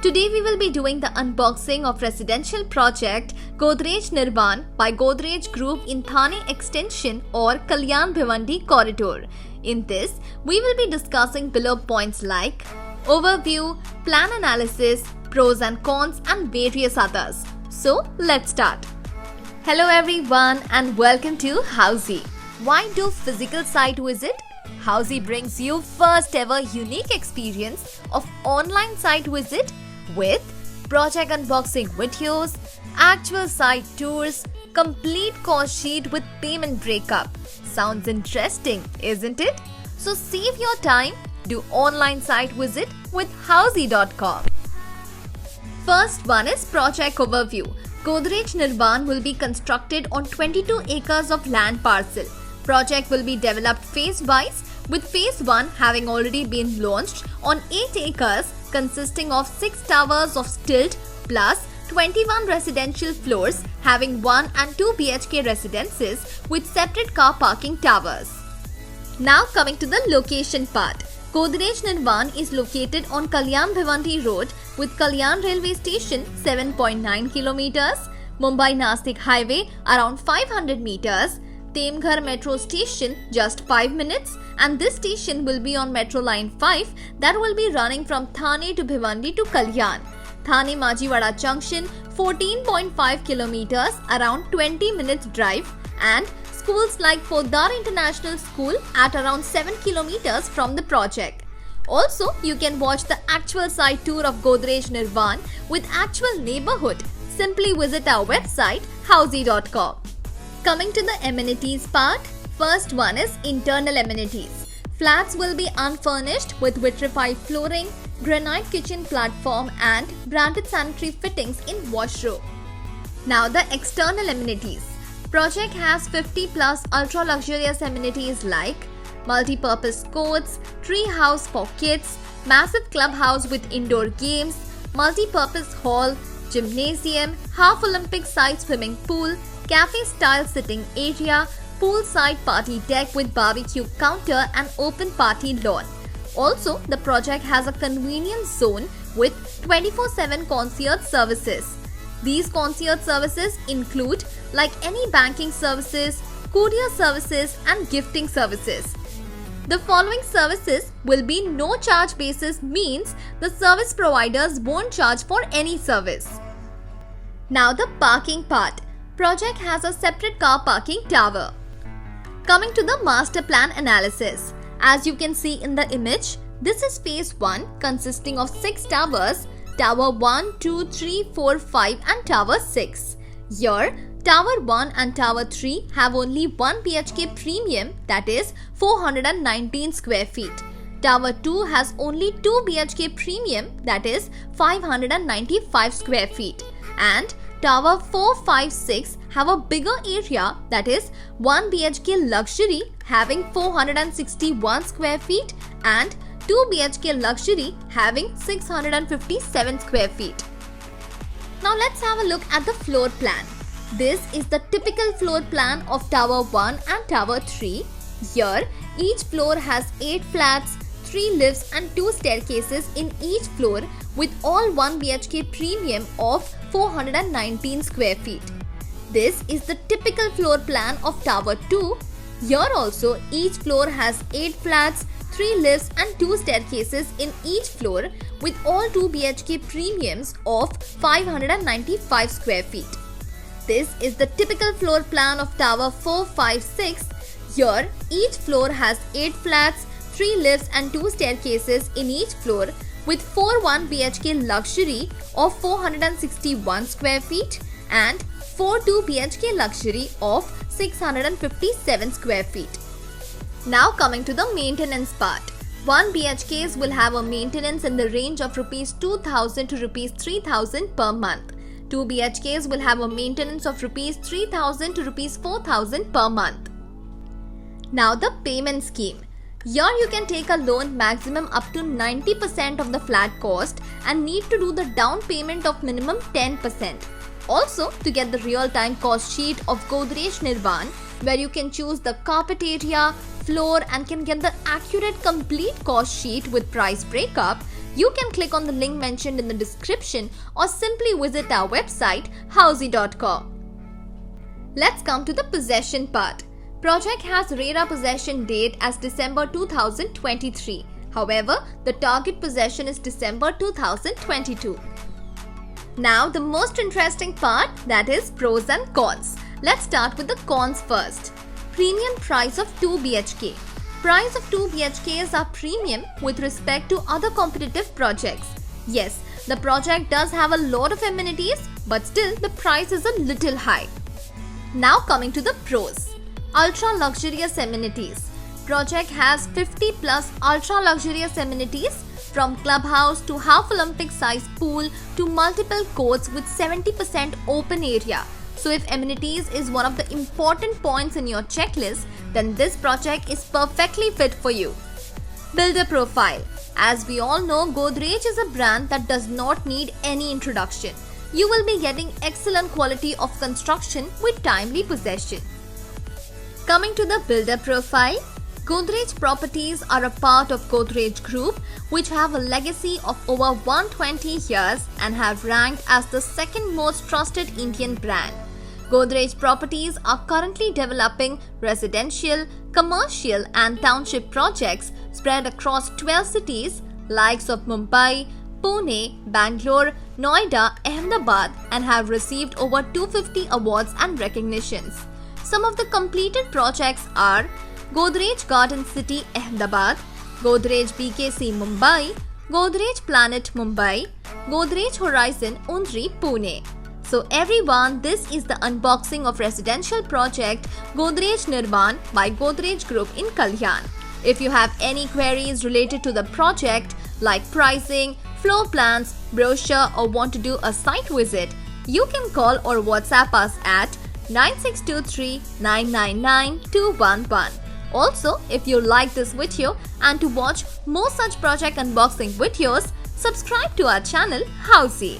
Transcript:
Today we will be doing the unboxing of residential project Godrej Nirvan by Godrej Group in Thane Extension or Kalyan Bhiwandi Corridor. In this, we will be discussing below points like overview, plan analysis, pros and cons and various others. So let's start. Hello everyone and welcome to Housey. Why do physical site visit? Housey brings you first ever unique experience of online site visit with project unboxing videos, actual site tours, complete cost sheet with payment breakup. Sounds interesting, isn't it? So save your time, do online site visit with Housey.com. First one is project overview. Godrej Nirvan will be constructed on 22 acres of land parcel. Project will be developed phase-wise, with phase 1 having already been launched on 8 acres consisting of 6 towers of stilt plus 21 residential floors having 1 and 2 BHK residences with separate car parking towers. Now coming to the location part. Godrej Nirvan is located on Kalyan Bhiwandi Road with Kalyan Railway Station 7.9 kilometers, Mumbai Nasik Highway around 500 meters, Temghar Metro Station just 5 minutes, and this station will be on Metro Line 5 that will be running from Thane to Bhiwandi to Kalyan. Thane Majivada Junction 14.5 kilometers around 20 minutes drive, and schools like Podar International School at around 7 kilometers from the project. Also, you can watch the actual site tour of Godrej Nirvan with actual neighborhood. Simply visit our website Housey.com. Coming to the amenities part, first one is internal amenities. Flats will be unfurnished with vitrified flooring, granite kitchen platform and branded sanitary fittings in washroom. Now the external amenities. Project has 50 plus ultra luxurious amenities like multi-purpose courts, tree house for kids, massive clubhouse with indoor games, multi-purpose hall, gymnasium, half Olympic size swimming pool, cafe-style sitting area, poolside party deck with barbecue counter and open party lawn. Also, the project has a convenience zone with 24/7 concierge services. These concierge services include like any banking services, courier services and gifting services. The following services will be no charge basis, means the service providers won't charge for any service. Now the parking part. Project has a separate car parking tower. Coming to the master plan analysis. As you can see in the image, this is phase 1 consisting of 6 towers, tower 1, 2, 3, 4, 5 and tower 6. Here, tower 1 and tower 3 have only 1 BHK premium, that is 419 square feet. Tower 2 has only 2 BHK premium, that is 595 square feet. And Tower 4, 5, 6 have a bigger area, that is 1 BHK luxury having 461 square feet and 2 BHK luxury having 657 square feet. Now let's have a look at the floor plan. This is the typical floor plan of Tower 1 and Tower 3. Here, each floor has 8 flats, 3 lifts and 2 staircases in each floor with all 1 BHK premium of 419 square feet. This is the typical floor plan of Tower 2. Here also, each floor has 8 flats, 3 lifts and 2 staircases in each floor with all 2 BHK premiums of 595 square feet. This is the typical floor plan of Tower 4, 5, 6. Here, each floor has 8 flats, 3 lifts and 2 staircases in each floor with 4 1 BHK luxury of 461 square feet and 4 2 BHK luxury of 657 square feet. Now coming to the maintenance part. 1 BHKs will have a maintenance in the range of Rs 2,000 to Rs 3,000 per month. 2 BHKs will have a maintenance of Rs 3,000 to Rs 4,000 per month. Now the payment scheme. Here you can take a loan maximum up to 90% of the flat cost and need to do the down payment of minimum 10%. Also, to get the real-time cost sheet of Godrej Nirvan, where you can choose the carpet area, floor and can get the accurate complete cost sheet with price breakup, You can click on the link mentioned in the description or simply visit our website housey.com. Let's come to the possession part. Project has RERA possession date as December 2023. However, the target possession is December 2022. Now the most interesting part, that is pros and cons. Let's start with the cons first. Premium price of 2 BHK. Price of 2 BHKs are premium with respect to other competitive projects. Yes, the project does have a lot of amenities, but still the price is a little high. Now coming to the pros. Ultra luxurious amenities. Project has 50 plus ultra luxurious amenities, from clubhouse to half Olympic size pool to multiple courts with 70% open area. So if amenities is one of the important points in your checklist, then this project is perfectly fit for you. Builder profile. As we all know, Godrej is a brand that does not need any introduction. You will be getting excellent quality of construction with timely possession. Coming to the builder profile, Godrej Properties are a part of Godrej Group, which have a legacy of over 120 years and have ranked as the second most trusted Indian brand. Godrej Properties are currently developing residential, commercial and township projects spread across 12 cities likes of Mumbai, Pune, Bangalore, Noida, Ahmedabad and have received over 250 awards and recognitions. Some of the completed projects are Godrej Garden City, Ahmedabad, Godrej BKC, Mumbai, Godrej Planet, Mumbai, Godrej Horizon, Undri, Pune. So everyone, this is the unboxing of residential project Godrej Nirvan by Godrej Group in Kalyan. If you have any queries related to the project like pricing, floor plans, brochure or want to do a site visit, you can call or WhatsApp us at 9623 999 211. Also, if you like this video and to watch more such project unboxing videos, subscribe to our channel Housey.